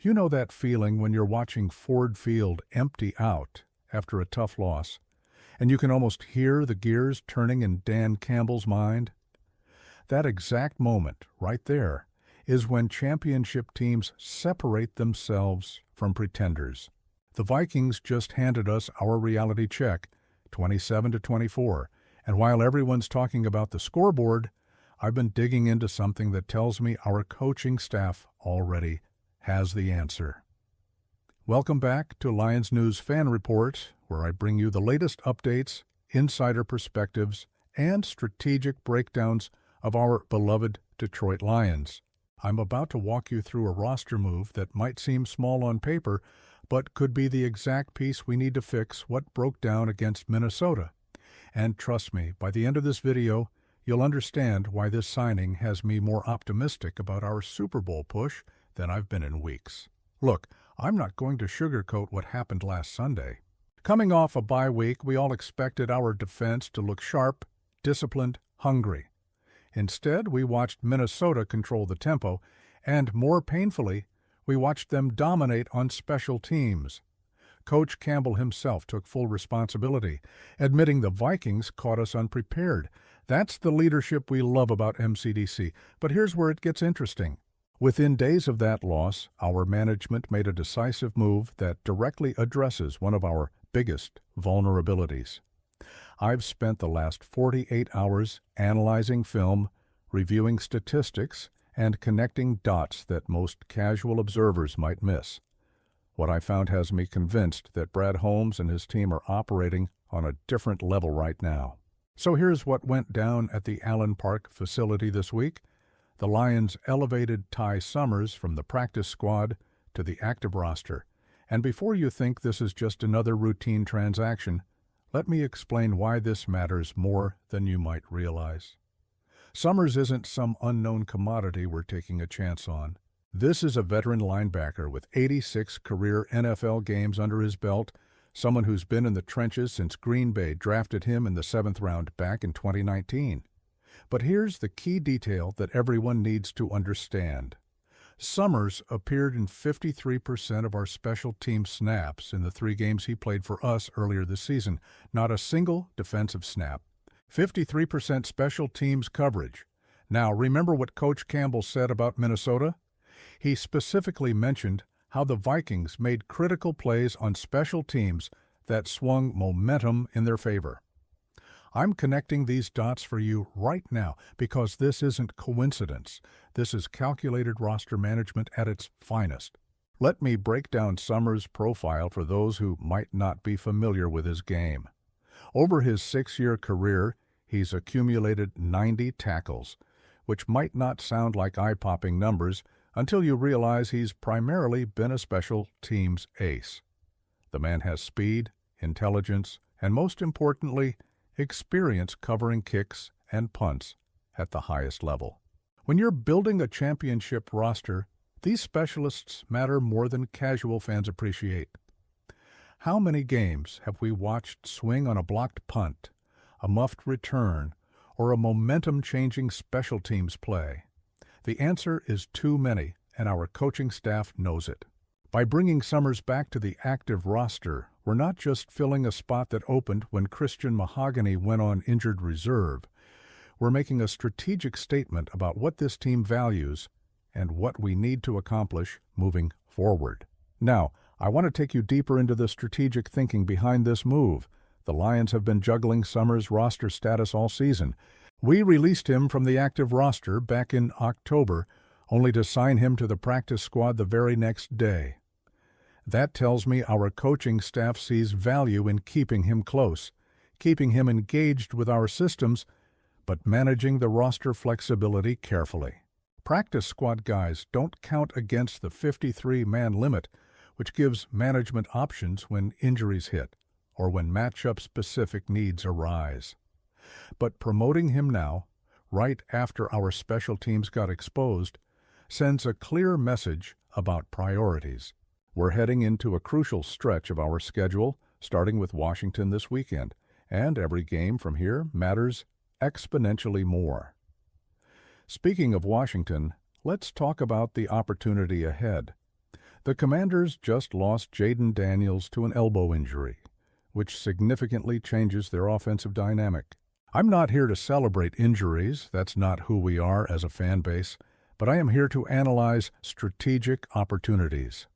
You know that feeling when you're watching Ford Field empty out after a tough loss, and you can almost hear the gears turning in Dan Campbell's mind? That exact moment, right there, is when championship teams separate themselves from pretenders. The Vikings just handed us our reality check, 27-24, and while everyone's talking about the scoreboard, I've been digging into something that tells me our coaching staff already has the answer. Welcome back to Lions News Fan Report, where I bring you the latest updates, insider perspectives, and strategic breakdowns of our beloved Detroit Lions. I'm about to walk you through a roster move that might seem small on paper, but could be the exact piece we need to fix what broke down against Minnesota. And trust me, by the end of this video, you'll understand why this signing has me more optimistic about our Super Bowl push than I've been in weeks. Look, I'm not going to sugarcoat what happened last Sunday. Coming off a bye week, we all expected our defense to look sharp, disciplined, hungry. Instead, we watched Minnesota control the tempo, and more painfully, we watched them dominate on special teams. Coach Campbell himself took full responsibility, admitting the Vikings caught us unprepared. That's the leadership we love about MCDC, but here's where it gets interesting. Within days of that loss, our management made a decisive move that directly addresses one of our biggest vulnerabilities. I've spent the last 48 hours analyzing film, reviewing statistics, and connecting dots that most casual observers might miss. What I found has me convinced that Brad Holmes and his team are operating on a different level right now. So here's what went down at the Allen Park facility this week. The Lions elevated Ty Summers from the practice squad to the active roster. And before you think this is just another routine transaction, let me explain why this matters more than you might realize. Summers isn't some unknown commodity we're taking a chance on. This is a veteran linebacker with 86 career NFL games under his belt, someone who's been in the trenches since Green Bay drafted him in the 7th round back in 2019. But here's the key detail that everyone needs to understand. Summers appeared in 53% of our special team snaps in the 3 games he played for us earlier this season. Not a single defensive snap. 53% special teams coverage. Now, remember what Coach Campbell said about Minnesota? He specifically mentioned how the Vikings made critical plays on special teams that swung momentum in their favor. I'm connecting these dots for you right now because this isn't coincidence. This is calculated roster management at its finest. Let me break down Summers' profile for those who might not be familiar with his game. Over his 6-year career, he's accumulated 90 tackles, which might not sound like eye-popping numbers until you realize he's primarily been a special teams ace. The man has speed, intelligence, and most importantly, experience covering kicks and punts at the highest level. When you're building a championship roster, these specialists matter more than casual fans appreciate. How many games have we watched swing on a blocked punt, a muffed return, or a momentum-changing special teams play? The answer is too many, and our coaching staff knows it. By bringing Summers back to the active roster, we're not just filling a spot that opened when Christian Mahogany went on injured reserve. We're making a strategic statement about what this team values and what we need to accomplish moving forward. Now, I want to take you deeper into the strategic thinking behind this move. The Lions have been juggling Summers' roster status all season. We released him from the active roster back in October, only to sign him to the practice squad the very next day. That tells me our coaching staff sees value in keeping him close, keeping him engaged with our systems, but managing the roster flexibility carefully. Practice squad guys don't count against the 53-man limit, which gives management options when injuries hit or when matchup-specific needs arise. But promoting him now, right after our special teams got exposed, sends a clear message about priorities. We're heading into a crucial stretch of our schedule, starting with Washington this weekend, and every game from here matters exponentially more. Speaking of Washington, let's talk about the opportunity ahead. The Commanders just lost Jaden Daniels to an elbow injury, which significantly changes their offensive dynamic. I'm not here to celebrate injuries, that's not who we are as a fan base, but I am here to analyze strategic opportunities.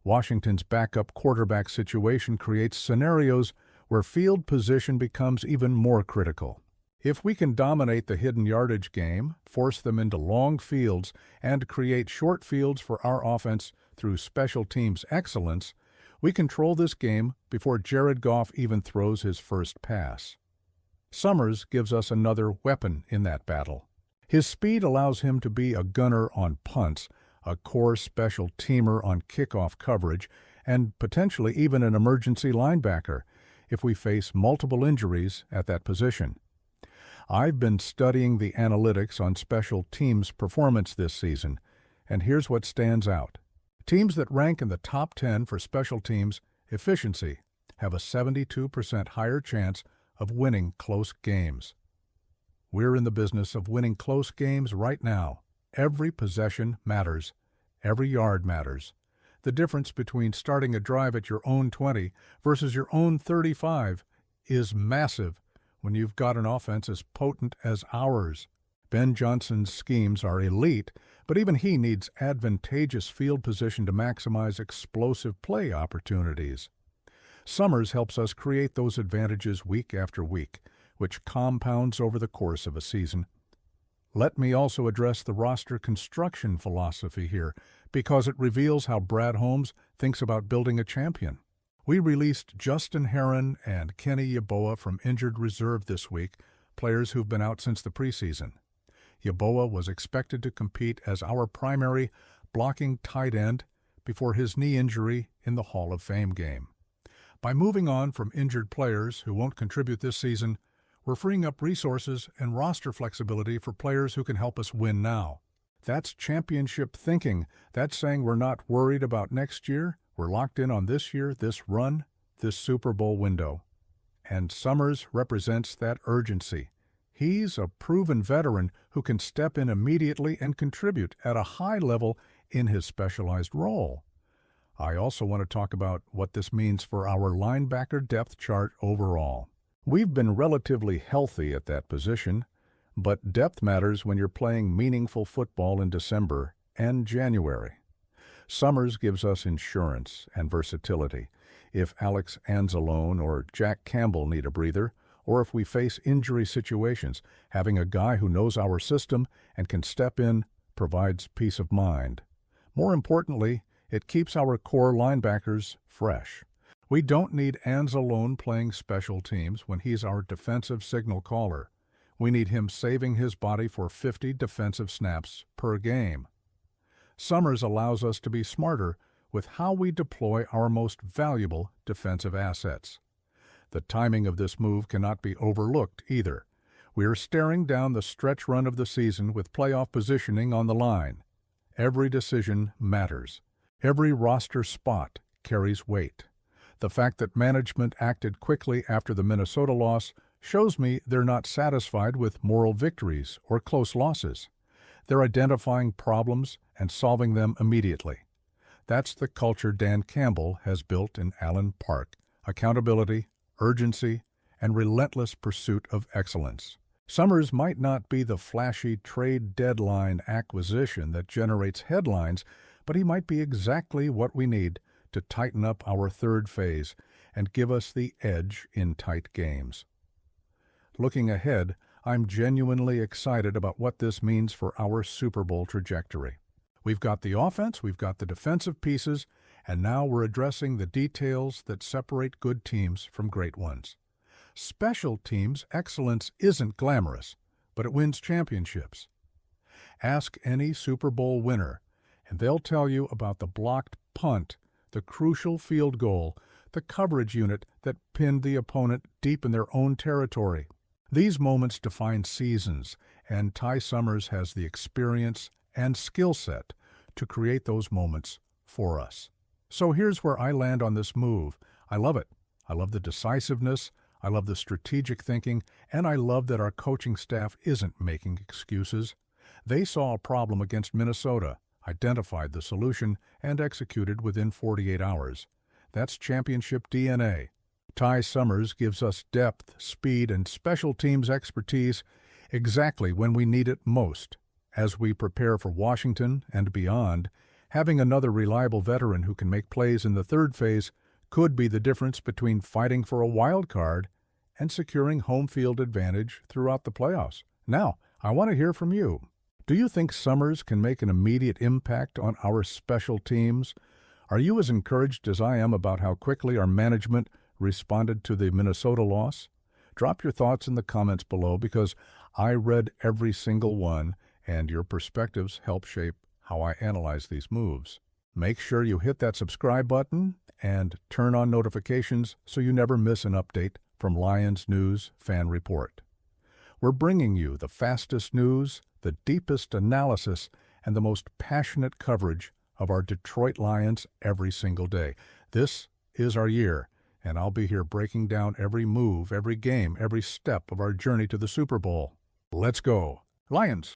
Washington's backup quarterback situation creates scenarios where field position becomes even more critical. If we can dominate the hidden yardage game, force them into long fields, and create short fields for our offense through special teams excellence, we control this game before Jared Goff even throws his first pass. Summers gives us another weapon in that battle. His speed allows him to be a gunner on punts, a core special teamer on kickoff coverage, and potentially even an emergency linebacker if we face multiple injuries at that position. I've been studying the analytics on special teams' performance this season, and here's what stands out. Teams that rank in the top 10 for special teams efficiency have a 72% higher chance of winning close games. We're in the business of winning close games right now. Every possession matters. Every yard matters. The difference between starting a drive at your own 20 versus your own 35 is massive when you've got an offense as potent as ours. Ben Johnson's schemes are elite, but even he needs advantageous field position to maximize explosive play opportunities. Summers helps us create those advantages week after week, which compounds over the course of a season. Let me also address the roster construction philosophy here, because it reveals how Brad Holmes thinks about building a champion. We released Justin Herron and Kenny Yeboah from injured reserve this week, players who've been out since the preseason. Yeboah was expected to compete as our primary blocking tight end before his knee injury in the Hall of Fame game. By moving on from injured players who won't contribute this season, we're freeing up resources and roster flexibility for players who can help us win now. That's championship thinking. That's saying we're not worried about next year. We're locked in on this year, this run, this Super Bowl window. And Summers represents that urgency. He's a proven veteran who can step in immediately and contribute at a high level in his specialized role. I also want to talk about what this means for our linebacker depth chart overall. We've been relatively healthy at that position, but depth matters when you're playing meaningful football in December and January. Summers gives us insurance and versatility. If Alex Anzalone or Jack Campbell need a breather, or if we face injury situations, having a guy who knows our system and can step in provides peace of mind. More importantly, it keeps our core linebackers fresh. We don't need Anzalone playing special teams when he's our defensive signal caller. We need him saving his body for 50 defensive snaps per game. Summers allows us to be smarter with how we deploy our most valuable defensive assets. The timing of this move cannot be overlooked either. We are staring down the stretch run of the season with playoff positioning on the line. Every decision matters. Every roster spot carries weight. The fact that management acted quickly after the Minnesota loss shows me they're not satisfied with moral victories or close losses. They're identifying problems and solving them immediately. That's the culture Dan Campbell has built in Allen Park: accountability, urgency, and relentless pursuit of excellence. Summers might not be the flashy trade deadline acquisition that generates headlines, but he might be exactly what we need to tighten up our third phase and give us the edge in tight games. Looking ahead, I'm genuinely excited about what this means for our Super Bowl trajectory. We've got the offense, we've got the defensive pieces, and now we're addressing the details that separate good teams from great ones. Special teams excellence isn't glamorous, but it wins championships. Ask any Super Bowl winner, and they'll tell you about the blocked punt, the crucial field goal, the coverage unit that pinned the opponent deep in their own territory. These moments define seasons, and Ty Summers has the experience and skill set to create those moments for us. So here's where I land on this move. I love it. I love the decisiveness, I love the strategic thinking, and I love that our coaching staff isn't making excuses. They saw a problem against Minnesota, identified the solution, and executed within 48 hours. That's championship DNA. Ty Summers gives us depth, speed, and special teams expertise exactly when we need it most. As we prepare for Washington and beyond, having another reliable veteran who can make plays in the third phase could be the difference between fighting for a wild card and securing home field advantage throughout the playoffs. Now, I want to hear from you. Do you think Summers can make an immediate impact on our special teams? Are you as encouraged as I am about how quickly our management responded to the Minnesota loss? Drop your thoughts in the comments below because I read every single one, and your perspectives help shape how I analyze these moves. Make sure you hit that subscribe button and turn on notifications so you never miss an update from Lions News Fan Report. We're bringing you the fastest news, the deepest analysis, and the most passionate coverage of our Detroit Lions every single day. This is our year, and I'll be here breaking down every move, every game, every step of our journey to the Super Bowl. Let's go, Lions!